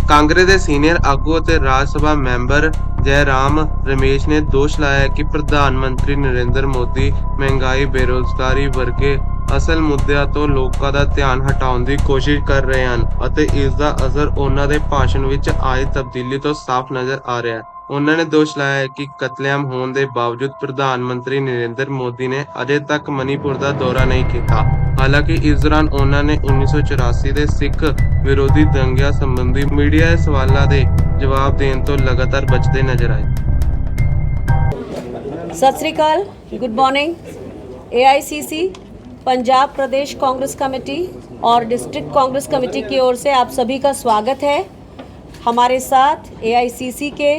ਕਾਂਗਰਸ ਦੇ ਸੀਨੀਅਰ ਆਗੂ ਅਤੇ ਰਾਜ ਸਭਾ ਮੈਂਬਰ ਜੈਰਾਮ ਰਮੇਸ਼ ਨੇ ਦੋਸ਼ ਲਾਇਆ ਕਿ ਪ੍ਰਧਾਨ ਮੰਤਰੀ ਨਰਿੰਦਰ ਮੋਦੀ ਮਹਿੰਗਾਈ, ਬੇਰੁਜ਼ਗਾਰੀ ਵਰਗੇ ਅਸਲ ਮੁੱਦਿਆਂ ਤੋਂ ਲੋਕਾਂ ਦਾ ਧਿਆਨ ਹਟਾਉਣ ਦੀ ਕੋਸ਼ਿਸ਼ ਕਰ ਰਹੇ ਹਨ ਅਤੇ ਇਸ ਦਾ ਅਸਰ ਉਹਨਾਂ ਦੇ ਭਾਸ਼ਣ ਵਿੱਚ ਆਈ ਤਬਦੀਲੀ ਤੋਂ ਸਾਫ਼ ਨਜ਼ਰ ਆ ਰਿਹਾ ਹੈ। ਉਹਨਾਂ ਨੇ ਦੋਸ਼ ਲਾਇਆ ਹੈ ਕਿ ਕਤਲੇਆਮ ਹੋਣ ਦੇ ਬਾਵਜੂਦ ਪ੍ਰਧਾਨ ਮੰਤਰੀ ਨਰਿੰਦਰ ਮੋਦੀ ਨੇ ਅਜੇ ਤੱਕ ਮਣੀਪੁਰ ਦਾ ਦੌਰਾ ਨਹੀਂ ਕੀਤਾ। ਹਾਲਾਂਕਿ ਇਸ ਦੌਰਾਨ ਉਹਨਾਂ ਨੇ 1984 ਦੇ ਸਿੱਖ ਵਿਰੋਧੀ ਦੰਗਿਆਂ ਸੰਬੰਧੀ ਮੀਡੀਆ ਦੇ ਸਵਾਲਾਂ ਦੇ ਜਵਾਬ ਦੇਣ ਤੋਂ ਲਗਾਤਾਰ ਬਚਦੇ ਨਜ਼ਰ ਆਏ। सत श्री अकाल, गुड मॉर्निंग। एआईसीसी पंजाब प्रदेश कांग्रेस कमेटी और डिस्ट्रिक्ट कांग्रेस कमेटी की ओर से आप सभी का स्वागत है। हमारे साथ एआईसीसी के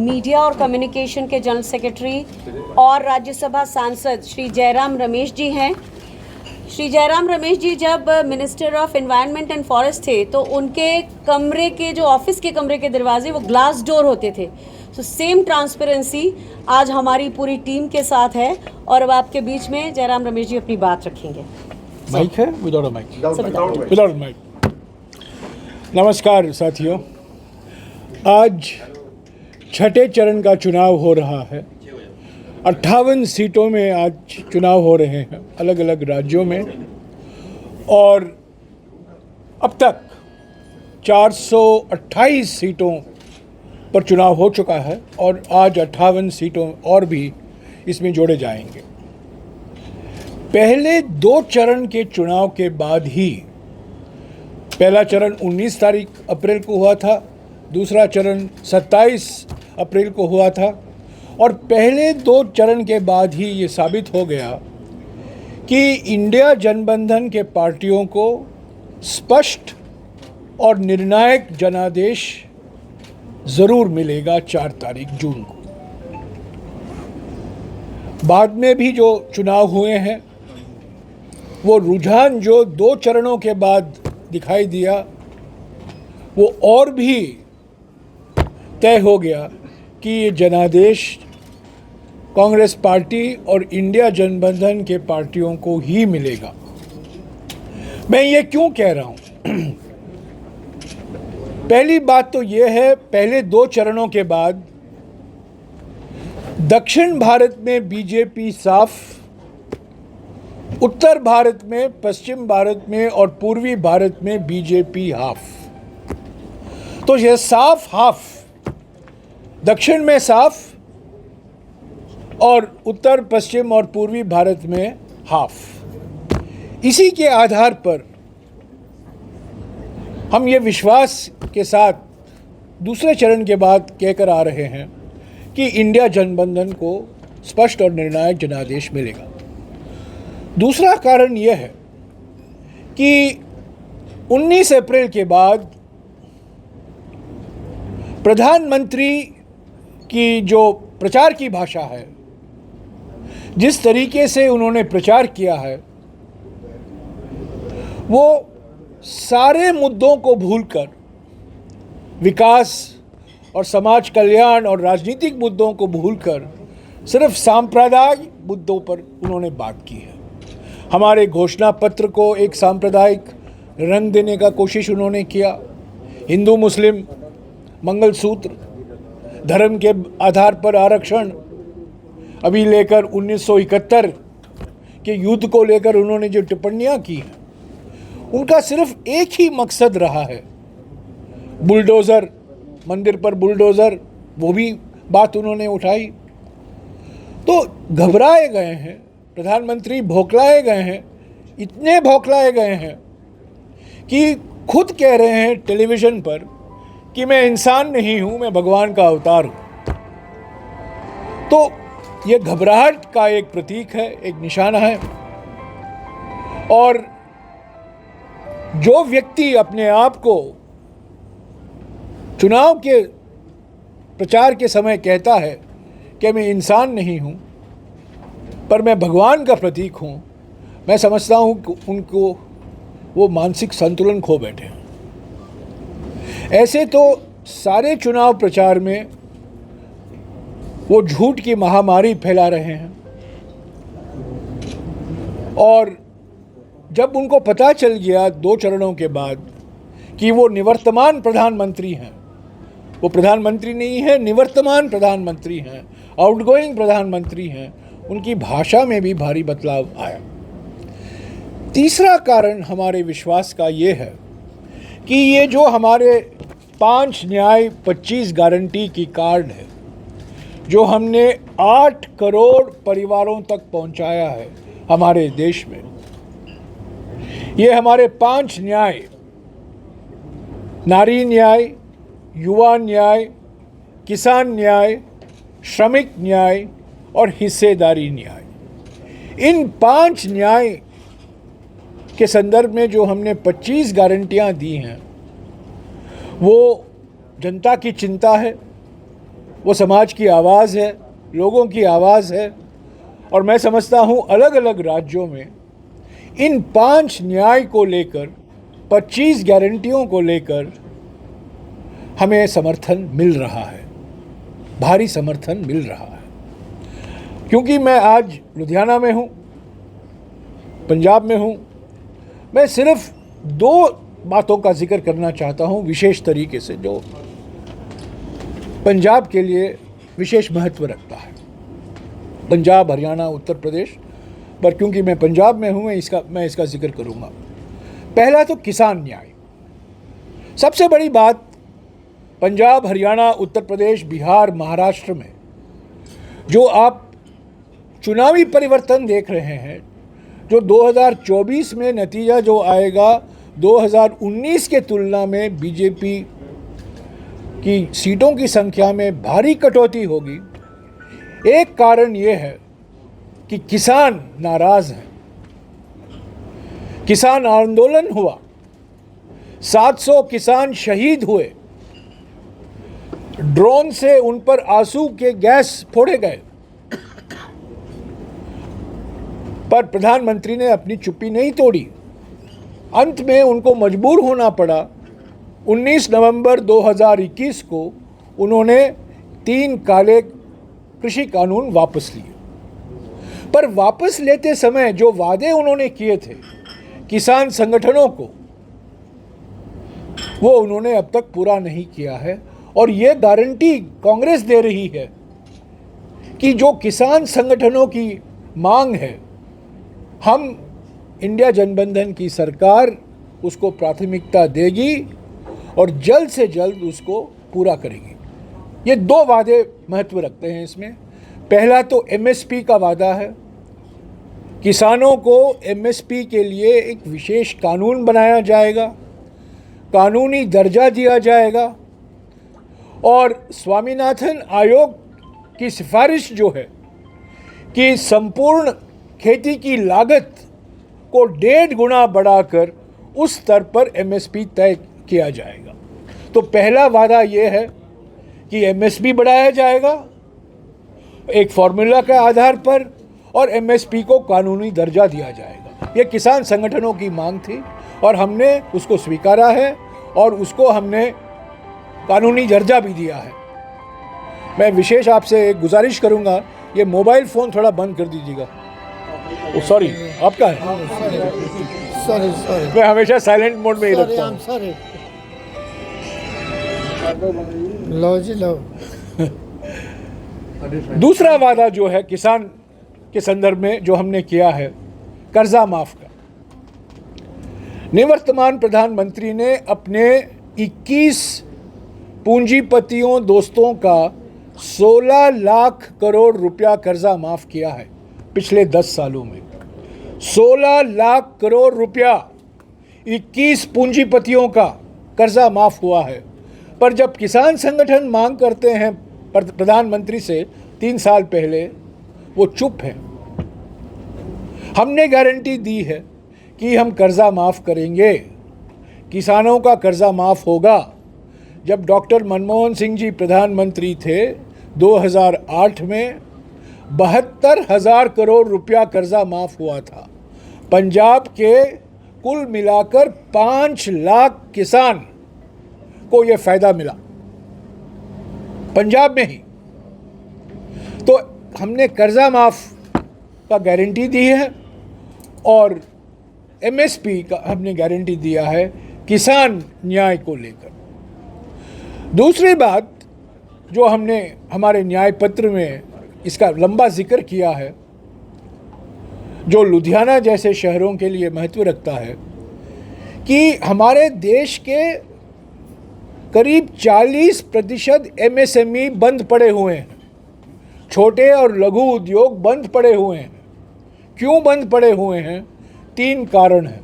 मीडिया और कम्युनिकेशन के जनरल सेक्रेटरी और राज्यसभा सांसद श्री जयराम रमेश जी हैं। श्री जयराम रमेश जी जब minister of environment and forest थे तो उनके कमरे के जो ऑफिस के कमरे के दरवाजे वो ग्लास डोर होते थे। तो सेम ट्रांसपेरेंसी आज हमारी पूरी टीम के साथ है और अब आपके बीच में जयराम रमेश जी अपनी बात रखेंगे। माइक है विदाउट माइक? Without mic. नमस्कार साथियों, आज छठे चरण का चुनाव हो रहा है। 58 सीटों में आज चुनाव हो रहे हैं अलग अलग राज्यों में और अब तक 428 सीटों पर चुनाव हो चुका है और आज 58 सीटों और भी इसमें जोड़े जाएंगे। पहले 2 चरण के चुनाव के बाद ही पहला चरण 19 अप्रैल को हुआ था, दूसरा चरण 27 अप्रैल को हुआ था और पहले 2 चरण के बाद ही ये साबित हो गया कि इंडिया गठबंधन के पार्टियों को स्पष्ट और निर्णायक जनादेश ज़रूर मिलेगा 4 तारीख जून को। बाद में भी जो चुनाव हुए हैं वो रुझान जो 2 चरणों के बाद दिखाई दिया वो और भी तय हो गया कि ये जनादेश कांग्रेस पार्टी और इंडिया गठबंधन के पार्टियों को ही मिलेगा। मैं ये क्यों कह रहा हूँ? पहली बात तो ये है, पहले 2 चरणों के बाद दक्षिण भारत में बीजेपी साफ, उत्तर भारत में, पश्चिम भारत में और पूर्वी भारत में बीजेपी हाफ। तो ये साफ हाफ, दक्षिण में साफ और उत्तर पश्चिम और पूर्वी भारत में हाफ। इसी के आधार पर हम ये विश्वास के साथ दूसरे चरण के बाद कहकर आ रहे हैं कि इंडिया गठबंधन को स्पष्ट और निर्णायक जनादेश मिलेगा। दूसरा कारण यह है कि 19 अप्रैल के बाद प्रधानमंत्री की जो प्रचार की भाषा है, जिस तरीके से उन्होंने प्रचार किया है, वो सारे मुद्दों को भूलकर विकास और समाज कल्याण और राजनीतिक मुद्दों को भूलकर सिर्फ सांप्रदायिक मुद्दों पर उन्होंने बात की है। हमारे घोषणा पत्र को एक सांप्रदायिक रंग देने का कोशिश उन्होंने किया। हिंदू मुस्लिम मंगलसूत्र, धर्म के आधार पर आरक्षण, अभी लेकर 1971 के युद्ध को लेकर उन्होंने जो टिप्पणियां की हैं, उनका सिर्फ एक ही मकसद रहा है, बुलडोज़र, मंदिर पर बुलडोज़र, वो भी बात उन्होंने उठाई। तो घबराए गए हैं प्रधानमंत्री, भौखलाए गए हैं, इतने भौखलाए गए हैं कि खुद कह रहे हैं टेलीविज़न पर कि मैं इंसान नहीं हूँ, मैं भगवान का अवतार हूँ। तो ये घबराहट का एक प्रतीक है, एक निशाना है। और जो व्यक्ति अपने आप को चुनाव के प्रचार के समय कहता है कि मैं इंसान नहीं हूँ पर मैं भगवान का प्रतीक हूँ, मैं समझता हूँ कि उनको वो मानसिक संतुलन खो बैठे हैं। ऐसे तो सारे चुनाव प्रचार में वो झूठ की महामारी फैला रहे हैं और जब उनको पता चल गया 2 चरणों के बाद कि वो निवर्तमान प्रधानमंत्री हैं, वो प्रधानमंत्री नहीं है, निवर्तमान प्रधानमंत्री हैं, आउटगोइंग प्रधानमंत्री हैं, उनकी भाषा में भी भारी बदलाव आया। तीसरा कारण हमारे विश्वास का ये है कि ये जो हमारे 5 न्याय 25 गारंटी की कार्ड है, जो हमने 8 करोड़ परिवारों तक पहुंचाया है हमारे देश में, ये हमारे 5 न्याय, नारी न्याय, युवा न्याय, किसान न्याय, श्रमिक न्याय और हिस्सेदारी न्याय, इन 5 न्याय के संदर्भ में जो हमने 25 गारंटियां दी हैं, वो जनता की चिंता है, वो समाज की आवाज़ है, लोगों की आवाज़ है। और मैं समझता हूँ अलग अलग राज्यों में इन 5 न्याय को लेकर, 25 गारंटियों को लेकर हमें समर्थन मिल रहा है, भारी समर्थन मिल रहा है। क्योंकि मैं आज लुधियाना में हूँ, पंजाब में हूँ, मैं सिर्फ 2 बातों का जिक्र करना चाहता हूँ विशेष तरीके से, जो पंजाब के लिए विशेष महत्व रखता है। पंजाब, हरियाणा, उत्तर प्रदेश, पर क्योंकि मैं पंजाब में हूँ मैं इसका जिक्र करूँगा। पहला तो किसान न्याय। सबसे बड़ी बात, पंजाब, हरियाणा, उत्तर प्रदेश, बिहार, महाराष्ट्र में जो आप चुनावी परिवर्तन देख रहे हैं, जो 2024 में नतीजा जो आएगा 2019 के तुलना में बीजेपी की सीटों की संख्या में भारी कटौती होगी। एक कारण ये है कि किसान नाराज हैं, किसान आंदोलन हुआ, 700 किसान शहीद हुए, ड्रोन से उन पर आंसू के गैस फोड़े गए, पर प्रधानमंत्री ने अपनी चुप्पी नहीं तोड़ी। अंत में उनको मजबूर होना पड़ा। 19 नवंबर 2021 को उन्होंने 3 काले कृषि कानून वापस लिए। पर वापस लेते समय जो वादे उन्होंने किए थे किसान संगठनों को, वो उन्होंने अब तक पूरा नहीं किया है। और ये गारंटी कांग्रेस दे रही है कि जो किसान संगठनों की मांग है, हम इंडिया जनबंधन की सरकार उसको प्राथमिकता देगी और जल्द से जल्द उसको पूरा करेगी। ये 2 वादे महत्व रखते हैं इसमें। पहला तो एमएसपी का वादा है, किसानों को एमएसपी के लिए एक विशेष कानून बनाया जाएगा, कानूनी दर्जा दिया जाएगा, और स्वामीनाथन आयोग की सिफारिश जो है कि संपूर्ण खेती की लागत को 1.5 गुना बढ़ाकर उस स्तर पर एमएसपी तय किया जाएगा। तो पहला वादा ये है कि एमएसपी बढ़ाया जाएगा एक फॉर्मूला के आधार पर, और एमएसपी को कानूनी दर्जा दिया जाएगा। ये किसान संगठनों की मांग थी और हमने उसको स्वीकारा है और उसको हमने कानूनी दर्जा भी दिया है। मैं विशेष आपसे एक गुजारिश करूंगा, ये मोबाइल फ़ोन थोड़ा बंद कर दीजिएगा। सॉरी, आपका है? सॉरी मैं हमेशा साइलेंट मोड में ही रखता हूँ। सॉरी, लो जी लो। दूसरा वादा जो है किसान के संदर्भ में जो हमने किया है, कर्जा माफ का। निवर्तमान प्रधानमंत्री ने अपने 21 पूंजीपतियों दोस्तों का 16 लाख करोड़ रुपया कर्जा माफ किया है पिछले 10 सालों में। 16 लाख करोड़ रुपया 21 पूंजीपतियों का कर्जा माफ हुआ है। पर जब किसान संगठन मांग करते हैं प्रधानमंत्री से 3 साल पहले, वो चुप है। हमने गारंटी दी है कि हम कर्जा माफ करेंगे, किसानों का कर्जा माफ होगा। जब डॉक्टर मनमोहन सिंह जी प्रधानमंत्री थे 2008 में 72,000 करोड़ रुपया कर्जा माफ हुआ था। पंजाब के कुल मिलाकर 5 लाख किसान को यह फायदा मिला, पंजाब में ही। तो हमने कर्जा माफ का गारंटी दी है और एमएसपी का हमने गारंटी दिया है किसान न्याय को लेकर। दूसरी बात जो हमने हमारे न्याय पत्र में इसका लंबा जिक्र किया है, जो लुधियाना जैसे शहरों के लिए महत्व रखता है, कि हमारे देश के करीब 40% MSME बंद पड़े हुए हैं, छोटे और लघु उद्योग बंद पड़े हुए हैं। क्यों बंद पड़े हुए हैं? 3 कारण हैं।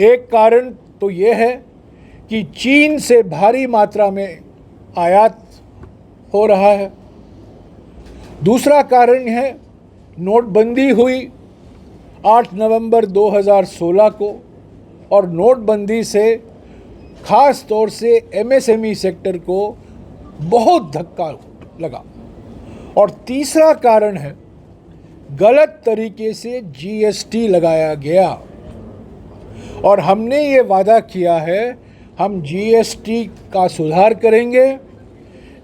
एक कारण तो ये है कि चीन से भारी मात्रा में आयात हो रहा है। दूसरा कारण है नोटबंदी हुई 8 नवंबर 2016 को, और नोटबंदी से ख़ास तौर से MSME सेक्टर को बहुत धक्का लगा। और तीसरा कारण है गलत तरीके से GST लगाया गया, और हमने ये वादा किया है हम GST का सुधार करेंगे,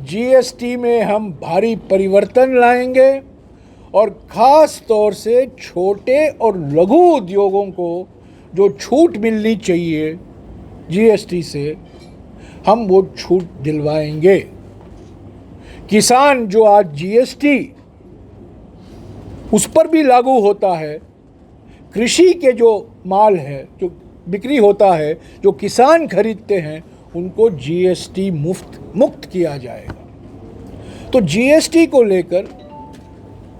GST में हम भारी परिवर्तन लाएंगे, और ख़ास तौर से छोटे और लघु उद्योगों को जो छूट मिलनी चाहिए GST से, हम वो छूट दिलवाएंगे। किसान जो आज GST उस पर भी लागू होता है, कृषि के जो माल है, जो बिक्री होता है, जो किसान खरीदते हैं, उनको GST मुक्त किया जाएगा। तो GST को लेकर,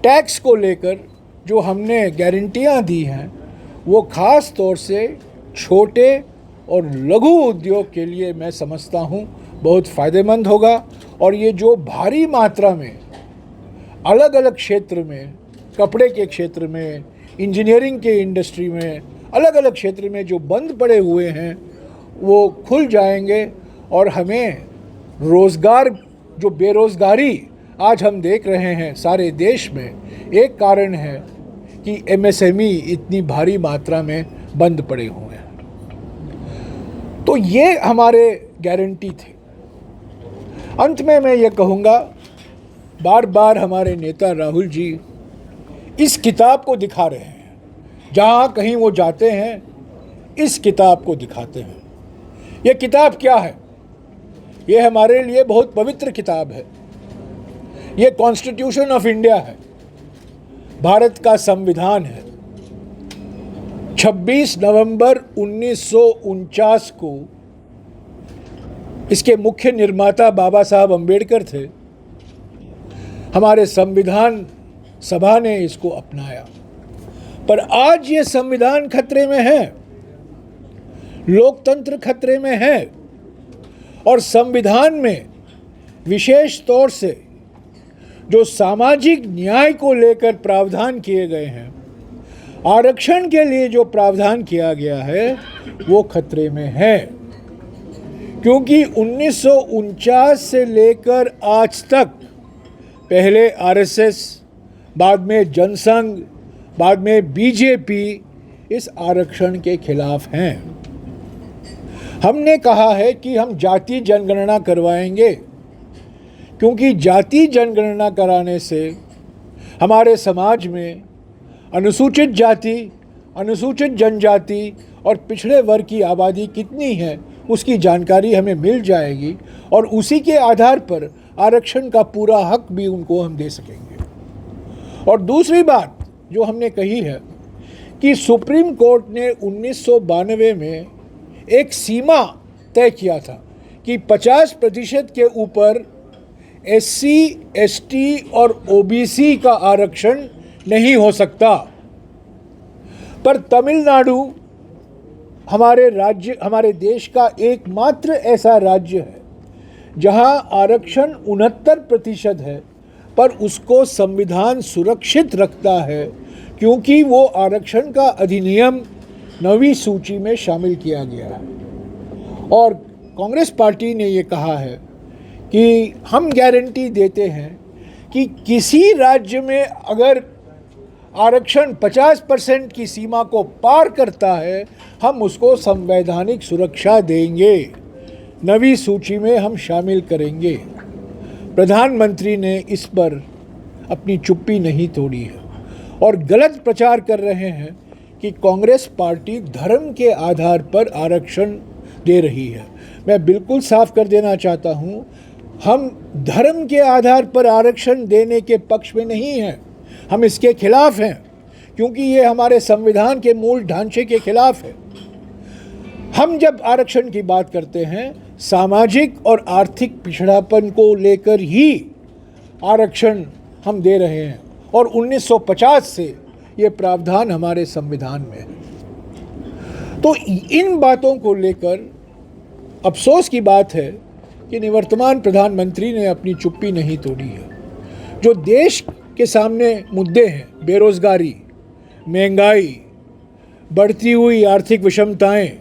टैक्स को लेकर जो हमने गारंटियां दी हैं, वो ख़ास तौर से छोटे और लघु उद्योग के लिए मैं समझता हूँ बहुत फ़ायदेमंद होगा। और ये जो भारी मात्रा में अलग अलग क्षेत्र में, कपड़े के क्षेत्र में, इंजीनियरिंग के इंडस्ट्री में, अलग अलग क्षेत्र में जो बंद पड़े हुए हैं, वो खुल जाएंगे, और हमें रोज़गार, जो बेरोज़गारी आज हम देख रहे हैं सारे देश में, एक कारण है कि MSME इतनी भारी मात्रा में बंद पड़े हुए हैं। तो ये हमारे गारंटी थे। अंत में मैं ये कहूँगा, बार बार हमारे नेता राहुल जी इस किताब को दिखा रहे हैं, जहाँ कहीं वो जाते हैं इस किताब को दिखाते हैं। ये किताब क्या है? ये हमारे लिए बहुत पवित्र किताब है। ये कॉन्स्टिट्यूशन ऑफ इंडिया है, भारत का संविधान है। 26 नवंबर 1949 को इसके मुख्य निर्माता बाबा साहब अम्बेडकर थे। हमारे संविधान सभा ने इसको अपनाया, पर आज ये संविधान खतरे में है, लोकतंत्र खतरे में है, और संविधान में विशेष तौर से जो सामाजिक न्याय को लेकर प्रावधान किए गए हैं, आरक्षण के लिए जो प्रावधान किया गया है, वो खतरे में है। क्योंकि 1949 से लेकर आज तक, पहले RSS, बाद में जनसंघ, बाद में BJP इस आरक्षण के खिलाफ हैं। हमने कहा है कि हम जाति जनगणना करवाएंगे, क्योंकि जाति जनगणना कराने से हमारे समाज में अनुसूचित जाति, अनुसूचित जनजाति और पिछड़े वर्ग की आबादी कितनी है, उसकी जानकारी हमें मिल जाएगी, और उसी के आधार पर आरक्षण का पूरा हक भी उनको हम दे सकेंगे। और दूसरी बात जो हमने कही है कि सुप्रीम कोर्ट ने 1992 में एक सीमा तय किया था कि 50% के ऊपर SC, ST और OBC का आरक्षण नहीं हो सकता। पर तमिलनाडु हमारे राज्य, हमारे देश का एकमात्र ऐसा राज्य है जहां आरक्षण 69% है, पर उसको संविधान सुरक्षित रखता है, क्योंकि वो आरक्षण का अधिनियम 9वीं सूची में शामिल किया गया है। और कांग्रेस पार्टी ने ये कहा है कि हम गारंटी देते हैं कि किसी राज्य में अगर आरक्षण 50% की सीमा को पार करता है, हम उसको संवैधानिक सुरक्षा देंगे, 9वीं सूची में हम शामिल करेंगे। प्रधानमंत्री ने इस पर अपनी चुप्पी नहीं तोड़ी है और गलत प्रचार कर रहे हैं कि कांग्रेस पार्टी धर्म के आधार पर आरक्षण दे रही है। मैं बिल्कुल साफ कर देना चाहता हूँ, हम धर्म के आधार पर आरक्षण देने के पक्ष में नहीं हैं, हम इसके खिलाफ हैं, क्योंकि ये हमारे संविधान के मूल ढांचे के खिलाफ है। हम जब आरक्षण की बात करते हैं, सामाजिक और आर्थिक पिछड़ापन को लेकर ही आरक्षण हम दे रहे हैं, और 1950 से ये प्रावधान हमारे संविधान में है। तो इन बातों को लेकर अफसोस की बात है कि निवर्तमान प्रधानमंत्री ने अपनी चुप्पी नहीं तोड़ी है। जो देश के सामने मुद्दे हैं, बेरोजगारी, महंगाई, बढ़ती हुई आर्थिक विषमताएं,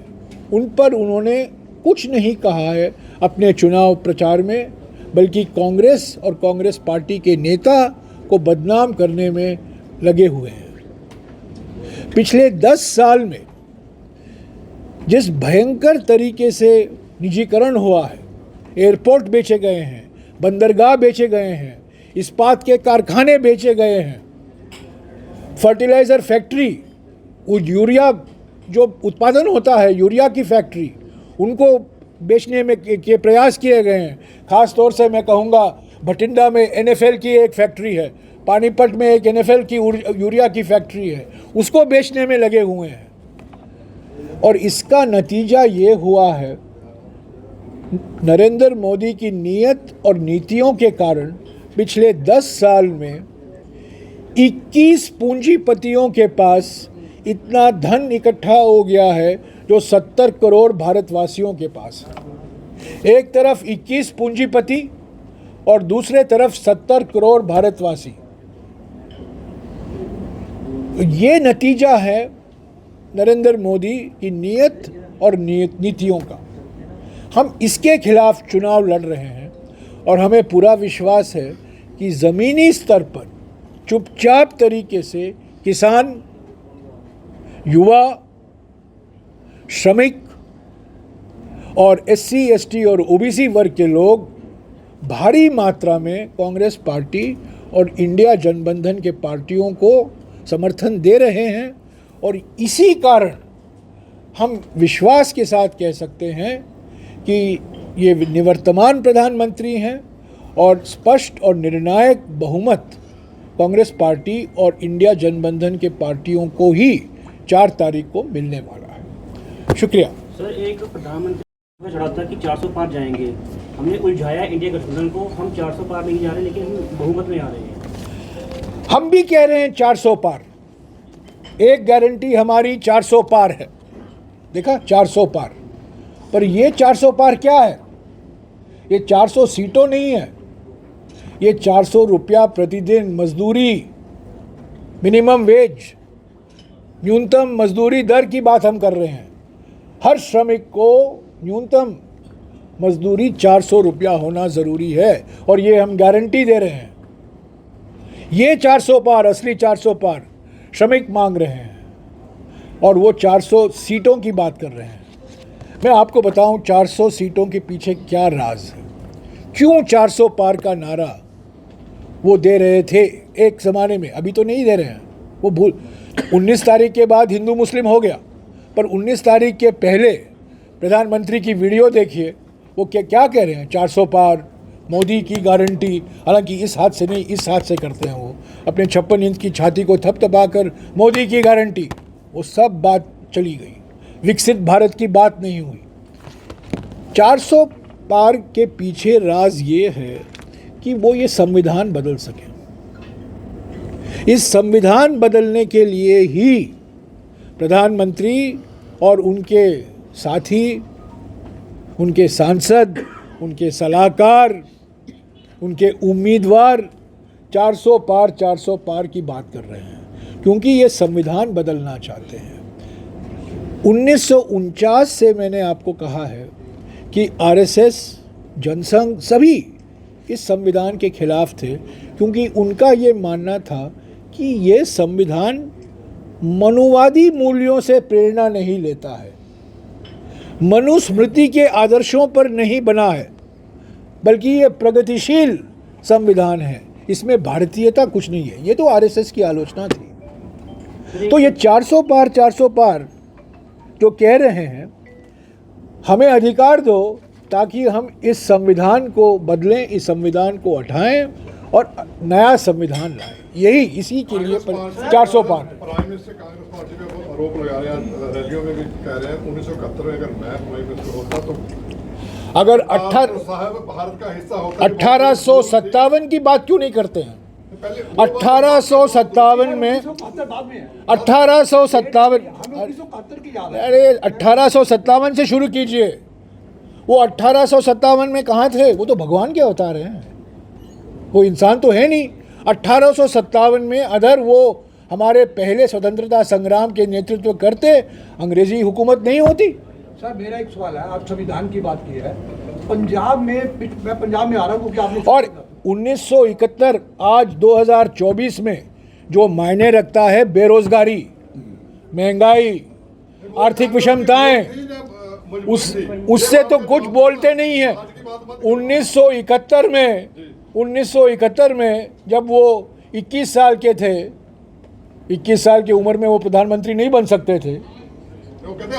उन पर उन्होंने कुछ नहीं कहा है अपने चुनाव प्रचार में, बल्कि कांग्रेस और कांग्रेस पार्टी के नेता को बदनाम करने में लगे हुए हैं। पिछले 10 साल में जिस भयंकर तरीके से निजीकरण हुआ है, एयरपोर्ट बेचे गए हैं, बंदरगाह बेचे गए हैं, इस्पात के कारखाने बेचे गए हैं, फर्टिलाइज़र फैक्ट्री, यूरिया जो उत्पादन होता है, यूरिया की फैक्ट्री, उनको बेचने में के प्रयास किए गए हैं। ख़ास तौर से मैं कहूँगा भटिंडा में NFL की एक फैक्ट्री है, पानीपत में एक NFL की यूरिया की फैक्ट्री है, उसको बेचने में लगे हुए हैं। और इसका नतीजा ये हुआ है, नरेंद्र मोदी की नीयत और नीतियों के कारण पिछले 10 साल में 21 पूंजीपतियों के पास इतना धन इकट्ठा हो गया है जो 70 करोड़ भारतवासियों के पास है। एक तरफ 21 पूंजीपति और दूसरे तरफ 70 करोड़ भारतवासी। ये नतीजा है नरेंद्र मोदी की नीयत और नीतियों का। हम इसके खिलाफ चुनाव लड़ रहे हैं और हमें पूरा विश्वास है कि ज़मीनी स्तर पर चुपचाप तरीके से किसान, युवा, श्रमिक और SC, ST और OBC वर्ग के लोग भारी मात्रा में कांग्रेस पार्टी और इंडिया जनबंधन के पार्टियों को समर्थन दे रहे हैं। और इसी कारण हम विश्वास के साथ कह सकते हैं कि ये निवर्तमान प्रधानमंत्री हैं और स्पष्ट और निर्णायक बहुमत कांग्रेस पार्टी और इंडिया जनबंधन के पार्टियों को ही 4 तारीख को मिलने वाला है। शुक्रिया। सर, एक प्रधानमंत्री में चढ़ा था कि 400 पार जाएंगे, हमने उलझाया इंडिया गठबंधन को, हम 400 पार नहीं जा रहे लेकिन हम बहुमत में आ रहे हैं। हम भी कह रहे हैं 400 पार। एक गारंटी हमारी 400 पार है, देखा 400 पार। पर ये 400 पार क्या है? ये 400 सीटों नहीं है, ये 400 रुपया प्रतिदिन मजदूरी, मिनिमम वेज, न्यूनतम मजदूरी दर की बात हम कर रहे हैं। हर श्रमिक को न्यूनतम मजदूरी 400 रुपया होना ज़रूरी है और ये हम गारंटी दे रहे हैं। ये 400 पार, असली 400 पार श्रमिक मांग रहे हैं और वो 400 सीटों की बात कर रहे हैं। मैं आपको बताऊं 400 सीटों के पीछे क्या राज है, क्यों 400 पार का नारा वो दे रहे थे एक ज़माने में, अभी तो नहीं दे रहे हैं। वो भूल 19 तारीख के बाद हिंदू मुस्लिम हो गया, पर 19 तारीख के पहले प्रधानमंत्री की वीडियो देखिए, वो क्या कह रहे हैं? 400 पार, मोदी की गारंटी। हालांकि इस हाथ से नहीं, इस हाथ से करते हैं वो, अपने 56 इंच की छाती को थपथपाकर मोदी की गारंटी। वो सब बात चली गई, विकसित भारत की बात नहीं हुई। 400 पार के पीछे राज ये है कि वो ये संविधान बदल सके। इस संविधान बदलने के लिए ही प्रधानमंत्री और उनके साथी, उनके सांसद, उनके सलाहकार, उनके उम्मीदवार 400 पार की बात कर रहे हैं, क्योंकि ये संविधान बदलना चाहते हैं। 1949 से मैंने आपको कहा है कि RSS, जनसंघ सभी इस संविधान के खिलाफ थे, क्योंकि उनका ये मानना था कि ये संविधान मनुवादी मूल्यों से प्रेरणा नहीं लेता है, मनुस्मृति के आदर्शों पर नहीं बना है, बल्कि ये प्रगतिशील संविधान है, इसमें भारतीयता कुछ नहीं है। ये तो RSS की आलोचना थी। तो ये 400 पार जो कह रहे हैं, हमें अधिकार दो ताकि हम इस संविधान को बदलें, इस संविधान को हटाएं और नया संविधान लाएं। यही इसी के लिए 405 प्राइम मिनिस्टर कांग्रेस पार्टी पे बहुत आरोप लगा रहे हैं, रैलियों में भी कह रहे हैं 1971 में अगर मैं प्राइम मिनिस्टर होता तो अगर साहब भारत का हिस्सा होता 1857 की बात क्यों नहीं करते हैं? 1857 में 1857 अरे 1857 से शुरू कीजिए। वो 1857 में कहाँ थे? वो तो भगवान के अवतार हैं, वो इंसान तो है नहीं। 1857 में अगर वो हमारे पहले स्वतंत्रता संग्राम के नेतृत्व करते, अंग्रेजी हुकूमत नहीं होती। सर मेरा एक सवाल है, आप संविधान की बात की है, पंजाब में, मैं पंजाब में आ रहा हूँ क्योंकि आपने और 1971 आज 2024 में जो मायने रखता है बेरोजगारी, महंगाई, आर्थिक विषमताएं, उससे तो कुछ बोलते नहीं है। 1971 में जब वो 21 साल के थे, 21 साल की उम्र में वो प्रधानमंत्री नहीं बन सकते थे। वो कहते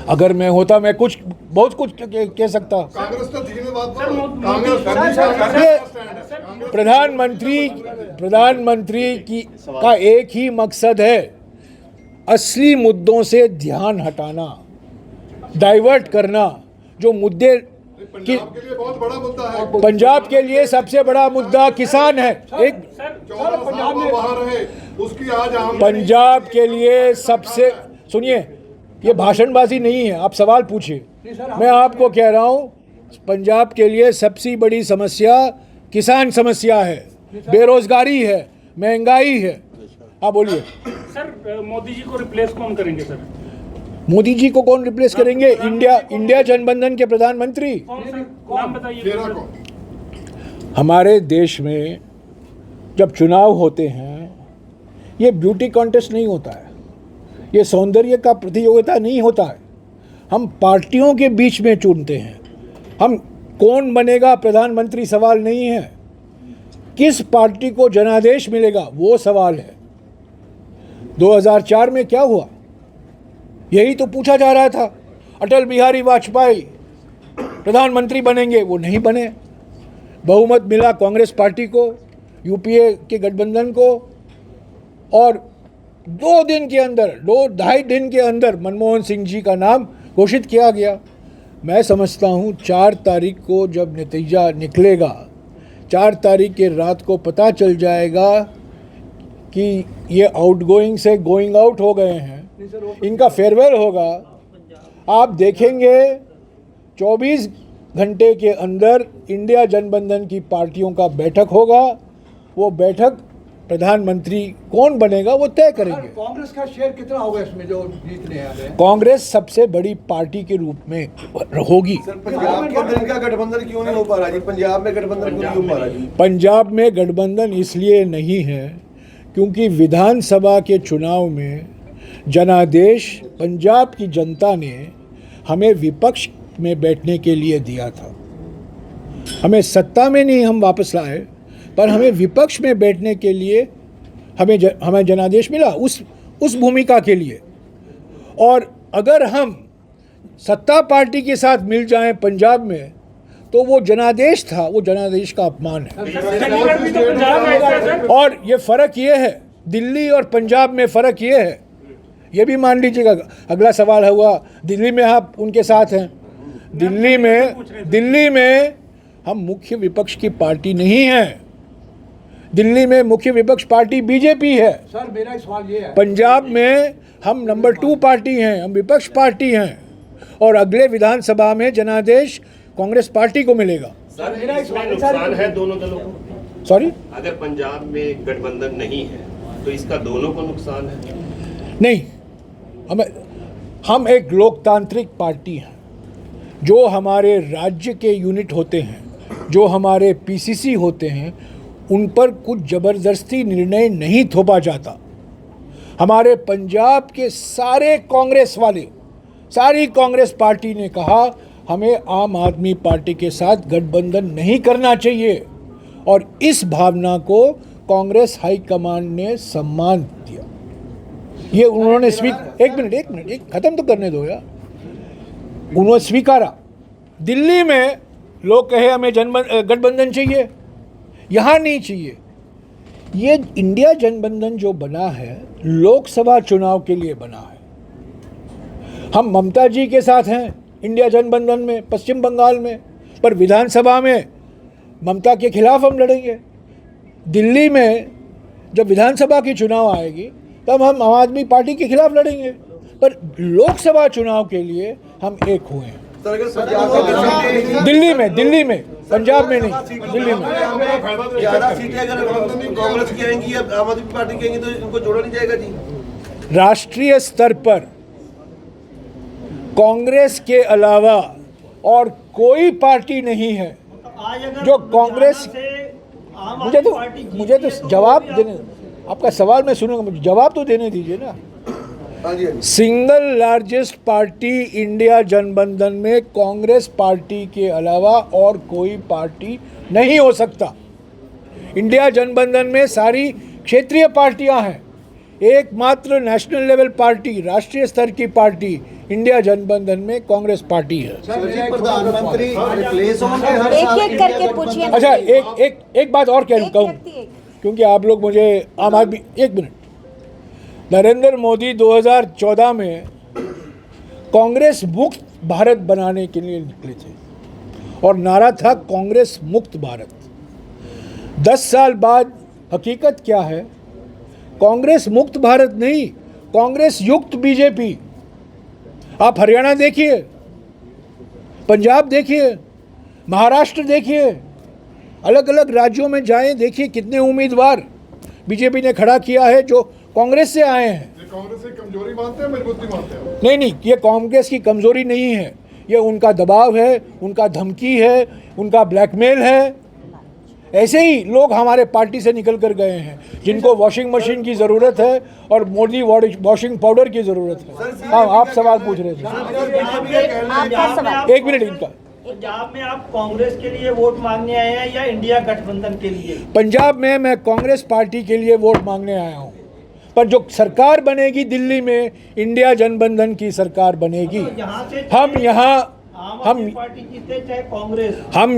अगर मैं होता मैं कुछ बहुत कुछ कह सकता। कांग्रेस तो धीमे बात प्रधानमंत्री का एक ही मकसद है, असली मुद्दों से ध्यान हटाना, डाइवर्ट करना। जो मुद्दे पंजाब के लिए बहुत बड़ा मुद्दा है। पंजाब के लिए सबसे बड़ा मुद्दा किसान है। एक पंजाब में बाहर रहे उसकी आज पंजाब के लिए सबसे, सुनिए, ये भाषणबाजी नहीं है, आप सवाल पूछिए। मैं आपको कह रहा हूँ, पंजाब के लिए सबसे बड़ी समस्या किसान समस्या है, बेरोजगारी है, महंगाई है। हाँ बोलिए। सर मोदी जी को रिप्लेस कौन करेंगे सर? मोदी जी को कौन रिप्लेस करेंगे? इंडिया जनबंधन के प्रधानमंत्री। नाम बताइए। हमारे देश में जब चुनाव होते हैं, ये ब्यूटी कॉन्टेस्ट नहीं होता है, ये सौंदर्य का प्रतियोगिता नहीं होता है। हम पार्टियों के बीच में चुनते हैं। हम कौन बनेगा प्रधानमंत्री सवाल नहीं है, किस पार्टी को जनादेश मिलेगा वो सवाल है। 2004 में क्या हुआ, यही तो पूछा जा रहा था। अटल बिहारी वाजपेयी प्रधानमंत्री बनेंगे, वो नहीं बने। बहुमत मिला कांग्रेस पार्टी को, यूपीए के गठबंधन को, और 2-2.5 दिन के अंदर मनमोहन सिंह जी का नाम घोषित किया गया। मैं समझता हूँ 4 तारीख को जब नतीजा निकलेगा, 4 तारीख के रात को पता चल जाएगा कि ये आउटगोइंग से गोइंग आउट हो गए हैं, इनका फेयरवेल होगा। आप देखेंगे 24 घंटे के अंदर इंडिया जनबंधन की पार्टियों का बैठक होगा। वो बैठक प्रधानमंत्री कौन बनेगा वो तय करेंगे। कांग्रेस का शेयर कितना होगा इसमें जो जीतने आ रहे हैं? कांग्रेस सबसे बड़ी पार्टी के रूप में होगी। पंजाब के अंदर इनका गठबंधन क्यों नहीं हो पा रहा जी? पंजाब में गठबंधन क्यों नहीं हो पा रहा जी? पंजाब में गठबंधन इसलिए नहीं है क्योंकि विधानसभा के चुनाव में जनादेश पंजाब की जनता ने हमें विपक्ष में बैठने के लिए दिया था। हमें सत्ता में नहीं हम वापस लाए, पर हमें विपक्ष में बैठने के लिए हमें जनादेश मिला उस भूमिका के लिए। और अगर हम सत्ता पार्टी के साथ मिल जाएं पंजाब में, तो वो जनादेश था, वो जनादेश का अपमान है। और ये फ़र्क ये है, दिल्ली और पंजाब में फ़र्क ये है, ये भी मान लीजिएगा। अगला सवाल हुआ, दिल्ली में आप उनके साथ हैं। दिल्ली में हम मुख्य विपक्ष की पार्टी नहीं हैं। दिल्ली में मुख्य विपक्ष पार्टी बीजेपी है। सर मेरा सवाल ये है, पंजाब में हम नंबर 2 पार्टी हैं, हम विपक्ष पार्टी हैं, और अगले विधानसभा में जनादेश कांग्रेस पार्टी को मिलेगा। सर मेरा नुकसान है दोनों दलों को। सॉरी, अगर पंजाब में गठबंधन नहीं है तो इसका दोनों को नुकसान है। नहीं, हम एक लोकतांत्रिक पार्टी हैं। जो हमारे राज्य के यूनिट होते हैं, जो हमारे पीसीसी होते हैं, उन पर कुछ ज़बरदस्ती निर्णय नहीं थोपा जाता। हमारे पंजाब के सारे कांग्रेस वाले, सारी कांग्रेस पार्टी ने कहा हमें आम आदमी पार्टी के साथ गठबंधन नहीं करना चाहिए, और इस भावना को कांग्रेस हाईकमान ने सम्मान दिया। ये उन्होंने एक मिनट ख़त्म तो करने दो यार। उन्होंने स्वीकारा। दिल्ली में लोग कहे हमें गठबंधन चाहिए, यहाँ नहीं चाहिए। ये इंडिया गठबंधन जो बना है लोकसभा चुनाव के लिए बना है। हम ममता जी के साथ हैं इंडिया गठबंधन में पश्चिम बंगाल में, पर विधानसभा में ममता के खिलाफ हम लड़ेंगे। दिल्ली में जब विधानसभा की चुनाव आएगी तब हम आम आदमी पार्टी के खिलाफ लड़ेंगे, पर लोकसभा चुनाव के लिए हम एक हुए हैं। दिल्ली में पंजाब में नहीं, दिल्ली में। 11 सीटें अगर कांग्रेस की आएंगी या आम आदमी पार्टी की आएंगी तो इनको जोड़ा नहीं जाएगा जी। राष्ट्रीय स्तर पर कांग्रेस के अलावा और कोई पार्टी नहीं है जो कांग्रेस। मुझे तो जवाब देने, आपका सवाल मैं सुनूंगा, मुझे जवाब तो देने दीजिए ना। सिंगल लार्जेस्ट पार्टी इंडिया गठबंधन में कांग्रेस पार्टी के अलावा और कोई पार्टी नहीं हो सकता। इंडिया गठबंधन में सारी क्षेत्रीय पार्टियां हैं, एकमात्र नेशनल लेवल पार्टी, राष्ट्रीय स्तर की पार्टी इंडिया गठबंधन में कांग्रेस पार्टी है। प्रधानमंत्री एक करके पूछिए। अच्छा, एक बात और कहूँ, क्योंकि आप लोग मुझे आम आदमी, एक मिनट। नरेंद्र मोदी 2014 में कांग्रेस मुक्त भारत बनाने के लिए निकले थे और नारा था कांग्रेस मुक्त भारत। 10 साल बाद हकीकत क्या है? कांग्रेस मुक्त भारत नहीं, कांग्रेस युक्त बीजेपी। आप हरियाणा देखिए, पंजाब देखिए, महाराष्ट्र देखिए, अलग अलग राज्यों में जाएं, देखिए कितने उम्मीदवार बीजेपी ने खड़ा किया है जो कांग्रेस से आए हैं। ये कांग्रेस की कमजोरी मानते हैं, मजबूती मानते हैं? नहीं, ये कांग्रेस की कमजोरी नहीं है, ये उनका दबाव है, उनका धमकी है, उनका ब्लैकमेल है। ऐसे ही लोग हमारे पार्टी से निकल कर गए हैं जिनको वॉशिंग मशीन की ज़रूरत है और मोदी वॉशिंग पाउडर की ज़रूरत है। हाँ, आप सवाल पूछ रहे थे। एक मिनट इनका। पंजाब में आप कांग्रेस के लिए वोट मांगने आए हैं या इंडिया गठबंधन के लिए? पंजाब में मैं कांग्रेस पार्टी के लिए वोट मांगने आया हूँ, पर जो सरकार बनेगी दिल्ली में इंडिया गठबंधन की सरकार बनेगी। हम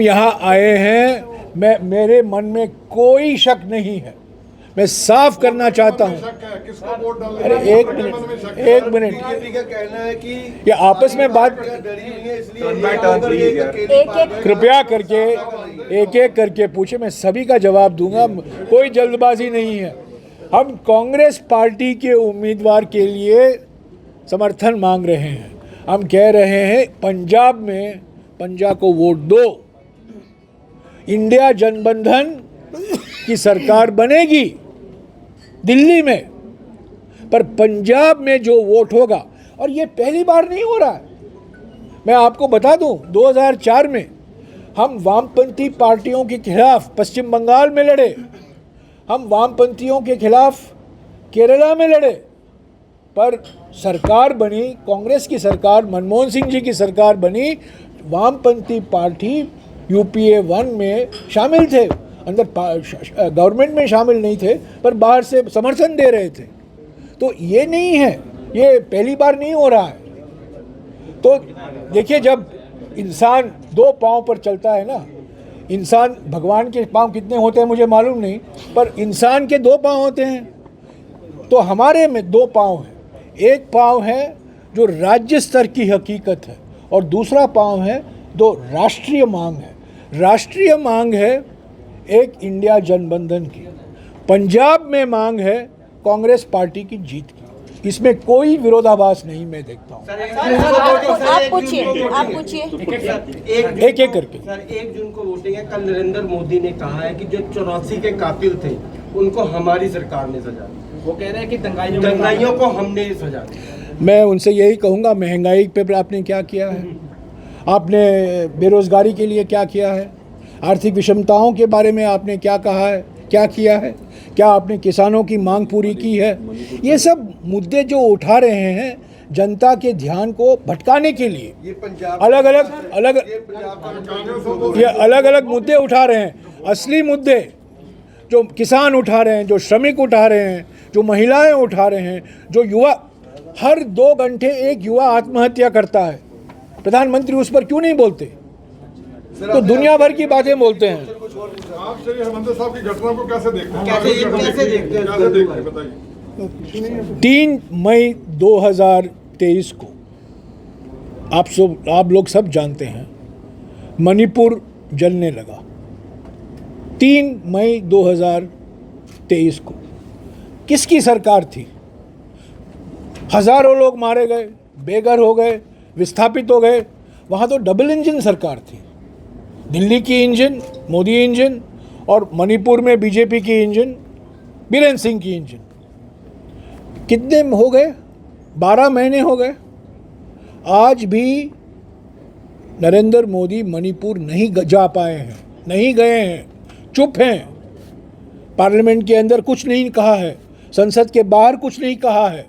यहाँ आए हैं, मेरे मन में कोई शक नहीं है, मैं साफ करना चाहता हूँ। किसको वोट डालना? अरे एक मिनट, बीजेपी का कहना है कि ये आपस में बात, डरी हुई है इसलिए कृपया करके एक एक करके पूछे, मैं सभी का जवाब दूंगा, कोई जल्दबाजी नहीं है। हम कांग्रेस पार्टी के उम्मीदवार के लिए समर्थन मांग रहे हैं। हम कह रहे हैं पंजाब में पंजाब को वोट दो, इंडिया गठबंधन की सरकार बनेगी दिल्ली में, पर पंजाब में जो वोट होगा, और ये पहली बार नहीं हो रहा है। मैं आपको बता दूं, 2004 में हम वामपंथी पार्टियों के खिलाफ पश्चिम बंगाल में लड़े, हम वामपंथियों के खिलाफ केरला में लड़े, पर सरकार बनी कांग्रेस की सरकार, मनमोहन सिंह जी की सरकार बनी। वामपंथी पार्टी यूपीए 1 में शामिल थे, अंदर गवर्नमेंट में शामिल नहीं थे, पर बाहर से समर्थन दे रहे थे। तो ये नहीं है, ये पहली बार नहीं हो रहा है। तो देखिए, जब इंसान 2 पाँव पर चलता है ना, इंसान, भगवान के पाँव कितने होते हैं मुझे मालूम नहीं, पर इंसान के 2 पाँव होते हैं। तो हमारे में 2 पाँव हैं, एक पाँव है जो राज्य स्तर की हकीकत है और दूसरा पाँव है जो राष्ट्रीय मांग है। राष्ट्रीय मांग है एक इंडिया गठबंधन की, पंजाब में मांग है कांग्रेस पार्टी की जीत की। इसमें कोई विरोधाभास नहीं मैं देखता हूँ। आप पूछिए एक एक करके। सर, 1 जून को वोटिंग है। कल नरेंद्र मोदी ने कहा है कि जो 84 के कातिल थे उनको हमारी सरकार ने सजा दी। वो कह रहे हैं कि दंगाइयों को हमने ही सजा दी। मैं उनसे यही कहूँगा, महंगाई पे आपने क्या किया है, आपने बेरोजगारी के लिए क्या किया है, आर्थिक विषमताओं के बारे में आपने क्या कहा है, क्या किया है, क्या आपने किसानों की मांग पूरी की है। ये सब मुद्दे जो उठा रहे हैं जनता के ध्यान को भटकाने के लिए अलग अलग मुद्दे उठा रहे हैं। असली मुद्दे जो किसान उठा रहे हैं, जो श्रमिक उठा रहे हैं, जो महिलाएं उठा रहे हैं, जो युवा, हर 2 घंटे एक युवा आत्महत्या करता है। प्रधानमंत्री उस पर क्यों नहीं बोलते? तो दुनिया भर की बातें बोलते हैं। आप श्री हरमंदिर साहब की घटना को कैसे देखते हैं? कैसे देखते हैं बताइए। 3 मई 2023 को आप लोग सब जानते हैं, मणिपुर जलने लगा। 3 मई 2023 को किसकी सरकार थी? हजारों लोग मारे गए, बेघर हो गए, विस्थापित हो गए। वहाँ तो डबल इंजन सरकार थी, दिल्ली की इंजन मोदी इंजन और मणिपुर में बीजेपी की इंजन बीरेन सिंह की इंजन। कितने हो गए? 12 महीने हो गए। आज भी नरेंद्र मोदी मणिपुर नहीं जा पाए हैं, नहीं गए हैं, चुप हैं। पार्लियामेंट के अंदर कुछ नहीं कहा है, संसद के बाहर कुछ नहीं कहा है।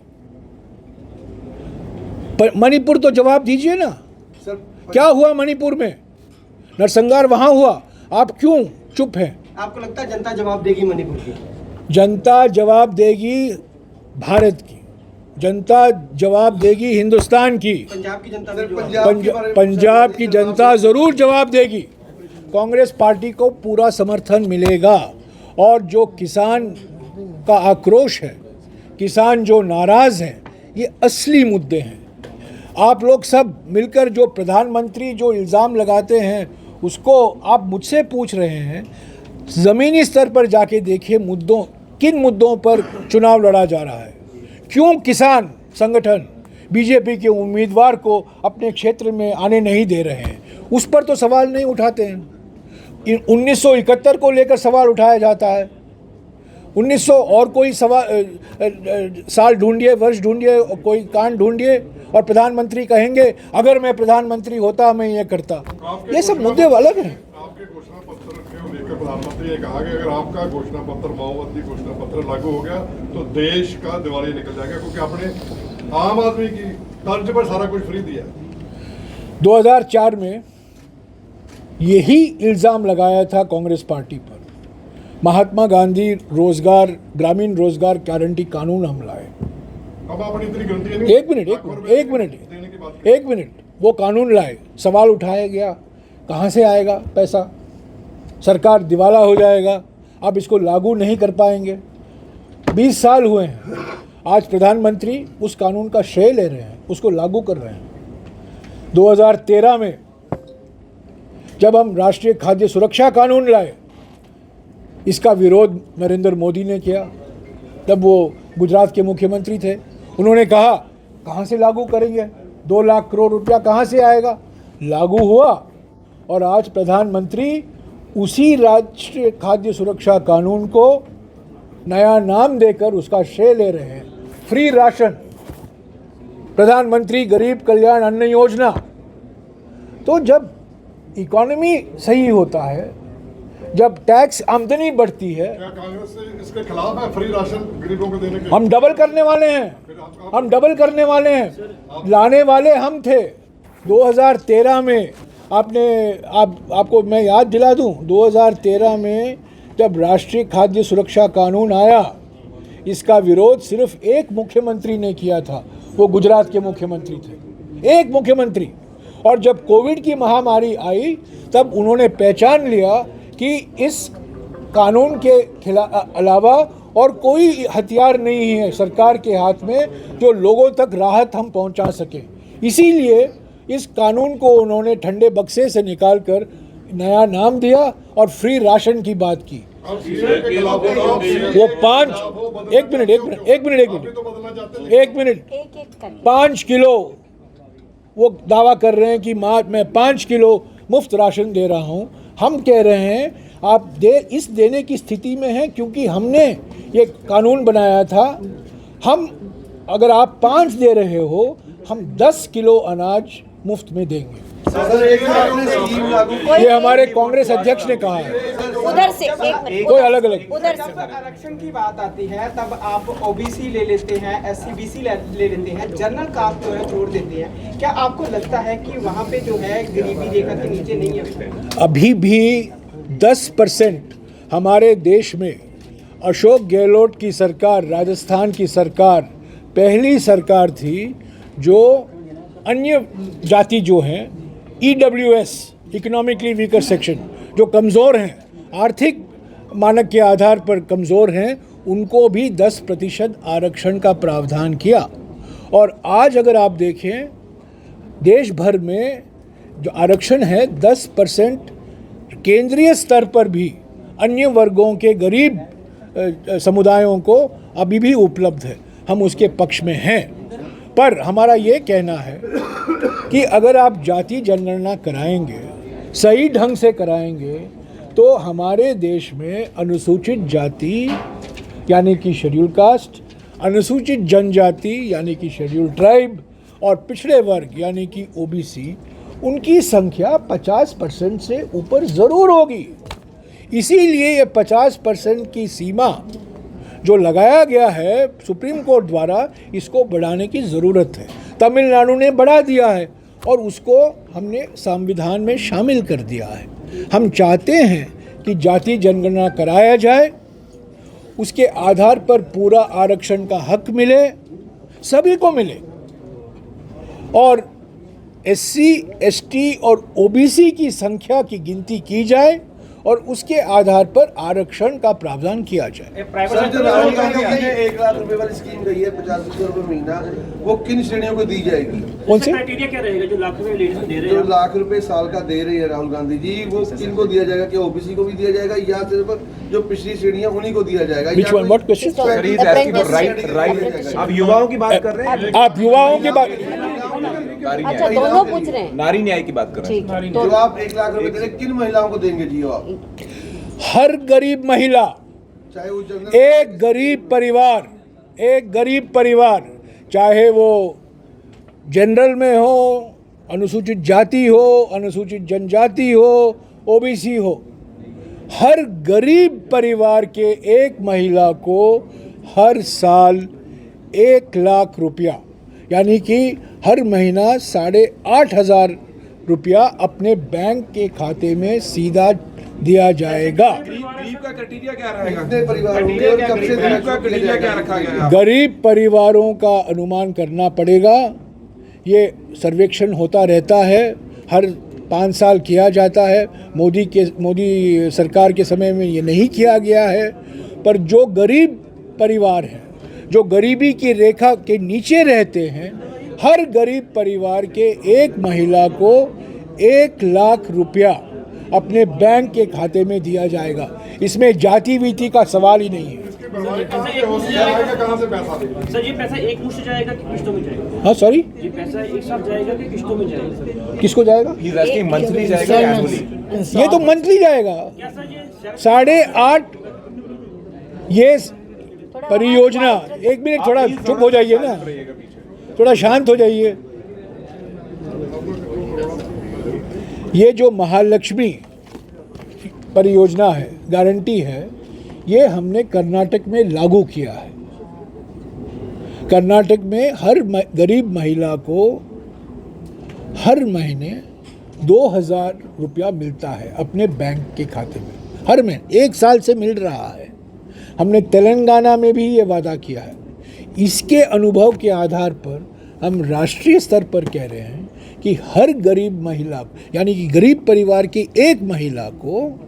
पर मणिपुर तो जवाब दीजिए ना, क्या हुआ मणिपुर में? नरसंहार वहाँ हुआ, आप क्यों चुप हैं? आपको लगता है जनता जवाब देगी मणिपुर की? जनता जवाब देगी भारत की, जनता जवाब देगी हिंदुस्तान की, पंजाब की जनता पंजाब की जनता ज़रूर जवाब देगी। कांग्रेस पार्टी को पूरा समर्थन मिलेगा और जो किसान का आक्रोश है, किसान जो नाराज़ हैं, ये असली मुद्दे हैं। आप लोग सब मिलकर जो प्रधानमंत्री जो इल्ज़ाम लगाते हैं उसको आप मुझसे पूछ रहे हैं। ज़मीनी स्तर पर जाके देखिए किन मुद्दों पर चुनाव लड़ा जा रहा है। क्यों किसान संगठन बीजेपी के उम्मीदवार को अपने क्षेत्र में आने नहीं दे रहे हैं, उस पर तो सवाल नहीं उठाते हैं। 1971 को लेकर सवाल उठाया जाता है। 1900 और कोई साल ढूंढिए, वर्ष ढूंढिए, कोई कांड ढूंढिए और प्रधानमंत्री कहेंगे अगर मैं प्रधानमंत्री होता मैं ये करता। ये सब मुद्दे अलग हैं। आपके घोषणा पत्र को लेकर प्रधानमंत्री ने कहा कि अगर आपका घोषणा पत्र, माओवादी घोषणा पत्र लागू हो गया तो देश का दिवाली निकल जाएगा, क्योंकि आपने आम आदमी की तर्ज पर सारा कुछ फ्री दिया। 2004 में यही इल्ज़ाम लगाया था कांग्रेस पार्टी पर। महात्मा गांधी ग्रामीण रोजगार गारंटी कानून हम लाए। अब आप इतनी गिनती नहीं। एक मिनट, वो कानून लाए, सवाल उठाया गया कहाँ से आएगा पैसा, सरकार दिवाला हो जाएगा, अब इसको लागू नहीं कर पाएंगे। 20 साल हुए हैं, आज प्रधानमंत्री उस कानून का श्रेय ले रहे हैं, उसको लागू कर रहे हैं। 2013 में जब हम राष्ट्रीय खाद्य सुरक्षा कानून लाए, इसका विरोध नरेंद्र मोदी ने किया। तब वो गुजरात के मुख्यमंत्री थे, उन्होंने कहा कहाँ से लागू करेंगे, 2 लाख करोड़ रुपया कहाँ से आएगा। लागू हुआ और आज प्रधानमंत्री उसी राष्ट्रीय खाद्य सुरक्षा कानून को नया नाम देकर उसका श्रेय ले रहे हैं। फ्री राशन, प्रधानमंत्री गरीब कल्याण अन्न योजना। तो जब इकोनॉमी सही होता है, जब टैक्स आमदनी बढ़ती है, क्या कांग्रेस इसके खिलाफ है फ्री राशन गरीबों को देने के? हम डबल करने वाले हैं, लाने वाले हम थे। 2013 में आपको मैं याद दिला दूं, 2013 में जब राष्ट्रीय खाद्य सुरक्षा कानून आया, इसका विरोध सिर्फ एक मुख्यमंत्री ने किया था, वो गुजरात के मुख्यमंत्री थे, एक मुख्यमंत्री। और जब कोविड की महामारी आई तब उन्होंने पहचान लिया कि इस कानून के अलावा और कोई हथियार नहीं है सरकार के हाथ में जो लोगों तक राहत हम पहुंचा सके। इसीलिए इस कानून को उन्होंने ठंडे बक्से से निकालकर नया नाम दिया और फ्री राशन की बात की। वो 5 किलो वो दावा कर रहे हैं कि मैं 5 किलो मुफ्त राशन दे रहा हूं। हम कह रहे हैं आप देने की स्थिति में हैं क्योंकि हमने ये कानून बनाया था। हम अगर आप 5 दे रहे हो, हम 10 किलो अनाज मुफ्त में देंगे। ये हमारे कांग्रेस अध्यक्ष ने कहा है। उधर से कोई अलग अलग उधर से आरक्षण की बात आती है तब आप ओबीसी ले लेते हैं, एससी बीसी ले लेते हैं, जनरल कास्ट जो है छोड़ देते हैं। क्या आपको लगता है कि वहाँ पे जो है गरीबी रेखा के नीचे नहीं है? अभी भी 10% हमारे देश में अशोक गहलोत की सरकार, राजस्थान की सरकार पहली सरकार थी जो अन्य जाति जो हैं, EWS इकोनॉमिकली वीकर सेक्शन, जो कमज़ोर हैं, आर्थिक मानक के आधार पर कमज़ोर हैं, उनको भी 10% आरक्षण का प्रावधान किया। और आज अगर आप देखें देश भर में जो आरक्षण है 10% केंद्रीय स्तर पर भी अन्य वर्गों के गरीब समुदायों को अभी भी उपलब्ध है। हम उसके पक्ष में हैं, पर हमारा ये कहना है कि अगर आप जाति जनगणना कराएंगे, सही ढंग से कराएंगे, तो हमारे देश में अनुसूचित जाति यानी कि शेड्यूल कास्ट, अनुसूचित जनजाति यानी कि शेड्यूल ट्राइब और पिछड़े वर्ग यानी कि OBC, उनकी संख्या 50% से ऊपर ज़रूर होगी। इसीलिए ये 50% की सीमा जो लगाया गया है सुप्रीम कोर्ट द्वारा, इसको बढ़ाने की ज़रूरत है। तमिलनाडु ने बढ़ा दिया है और उसको हमने संविधान में शामिल कर दिया है। हम चाहते हैं कि जाति जनगणना कराया जाए, उसके आधार पर पूरा आरक्षण का हक मिले, सभी को मिले, और SC, ST और OBC की संख्या की गिनती की जाए और उसके आधार पर आरक्षण का प्रावधान किया जाए। सर, जो राहुल गांधी जी ने 1 लाख रुपए वाली स्कीम कही है 85 रुपए महीना, वो किन श्रेणियों को दी जाएगी? कौन से क्राइटेरिया क्या रहेगा जो लाख रुपए लेडीज को दे रहे जो हैं? लाख रुपए साल का दे रही है राहुल गांधी जी, वो किन को दिया जाएगा? क्या OBC को भी दिया जाएगा या सिर्फ जो पिछली श्रेणियां उन्हीं को दिया जाएगा? Which one? What question? आप युवाओं की बात कर रहे हैं? आप युवाओं की बात, अच्छा दोनों पूछ रहे हैं। नारी न्याय की बात कर रहे हैं। ठीक, जो आप 1 लाख रुपए दे रहे हैं, किन महिलाओं को देंगे जी आप? हर गरीब महिला, चाहे वो जनरल, एक गरीब परिवार, चाहे वो जनरल में हो, अनुसूचित जाति हो, अनुसूचित जनजाति हो, OBC हो, हर गरीब परिवार के एक महिला को हर साल 1 लाख रुपया यानी कि हर महीना 8,500 रुपया अपने बैंक के खाते में सीधा दिया जाएगा। गरीब का क्राइटेरिया क्या रहेगा? कितने परिवार होंगे और कब से गरीब का क्राइटेरिया क्या रखा गया है? गरीब परिवारों का अनुमान करना पड़ेगा। ये सर्वेक्षण होता रहता है, हर 5 साल किया जाता है। मोदी सरकार के समय में ये नहीं किया गया है, पर जो गरीब परिवार हैं, जो गरीबी की रेखा के नीचे रहते हैं, हर गरीब परिवार के एक महिला को 1 लाख रुपया अपने बैंक के खाते में दिया जाएगा। इसमें जाति वीति का सवाल ही नहीं है। कहाँ से पैसा देगा? सर ये पैसा एक मुश्त जाएगा कि किश्तों में जाएगा? हाँ, सॉरी, ये पैसा एक साथ जाएगा कि किश्तों में जाएगा? किसको जाएगा? मंथली जाएगा या एनुअली? ये तो मंथली जाएगा। क्या सर ये 8.5 ये परियोजना। एक मिनट, थोड़ा चुप हो जाइए ना, थोड़ा शांत हो जाइए। ये जो महालक्ष्मी परियोजना है, गारंटी है, ये हमने कर्नाटक में लागू किया है। कर्नाटक में हर गरीब महिला को हर महीने 2,000 रुपया मिलता है अपने बैंक के खाते में, हर महीने 1 साल से मिल रहा है। हमने तेलंगाना में भी ये वादा किया है। इसके अनुभव के आधार पर हम राष्ट्रीय स्तर पर कह रहे हैं कि हर गरीब महिला यानी कि गरीब परिवार की एक महिला को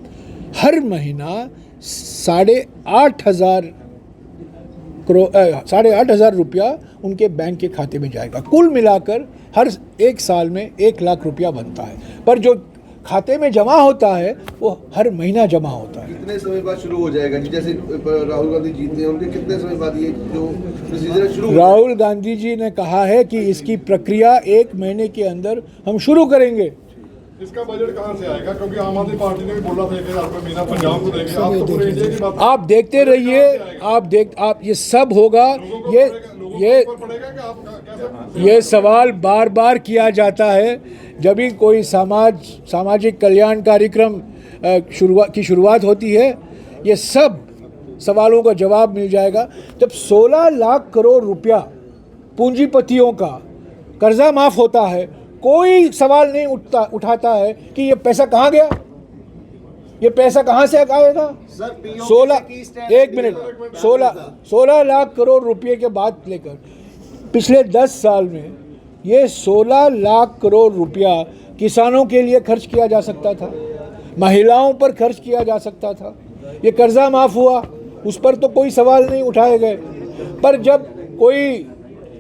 हर महीना 8,500 रुपया उनके बैंक के खाते में जाएगा। कुल मिलाकर हर 1 साल में 1 लाख रुपया बनता है, पर जो खाते में जमा होता है वो हर महीना जमा होता है। कितने समय बाद शुरू हो जाएगा जी? जैसे राहुल गांधी जीते हैं, उनके कितने समय बाद ये जो प्रोसीजर शुरू? राहुल गांधी जी ने कहा है कि इसकी प्रक्रिया 1 महीने के अंदर हम शुरू करेंगे। इसका बजट कहाँ से आएगा? क्योंकि आम आदमी पार्टी ने भी बोला था 1,000 रुपये महीना पंजाब को देंगे। आप तो पूरे इंडिया की बात, आप देखते रहिए, आप ये सब होगा। ये सवाल बार बार किया जाता है जब भी कोई सामाजिक कल्याण कार्यक्रम शुरुआत होती है। ये सब सवालों का जवाब मिल जाएगा। जब 16 लाख करोड़ रुपया पूंजीपतियों का कर्जा माफ होता है, कोई सवाल नहीं उठाता है कि ये पैसा कहाँ गया, ये पैसा कहाँ से आएगा। 16 लाख करोड़ रुपए के बाद लेकर पिछले 10 साल में ये 16 लाख करोड़ रुपया किसानों के लिए खर्च किया जा सकता था, महिलाओं पर खर्च किया जा सकता था। ये कर्जा माफ़ हुआ, उस पर तो कोई सवाल नहीं उठाए गए। पर जब कोई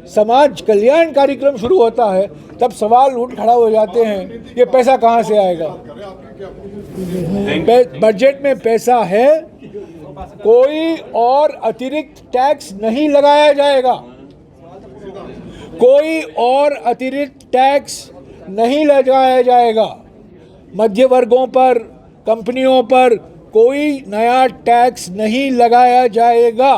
समाज कल्याण कार्यक्रम शुरू होता है तब सवाल उठ खड़ा हो जाते हैं, ये पैसा कहाँ से आएगा? बजट में पैसा है, कोई और अतिरिक्त टैक्स नहीं लगाया जाएगा, कोई और अतिरिक्त टैक्स नहीं लगाया जाएगा। मध्य वर्गों पर, कंपनियों पर कोई नया टैक्स नहीं लगाया जाएगा।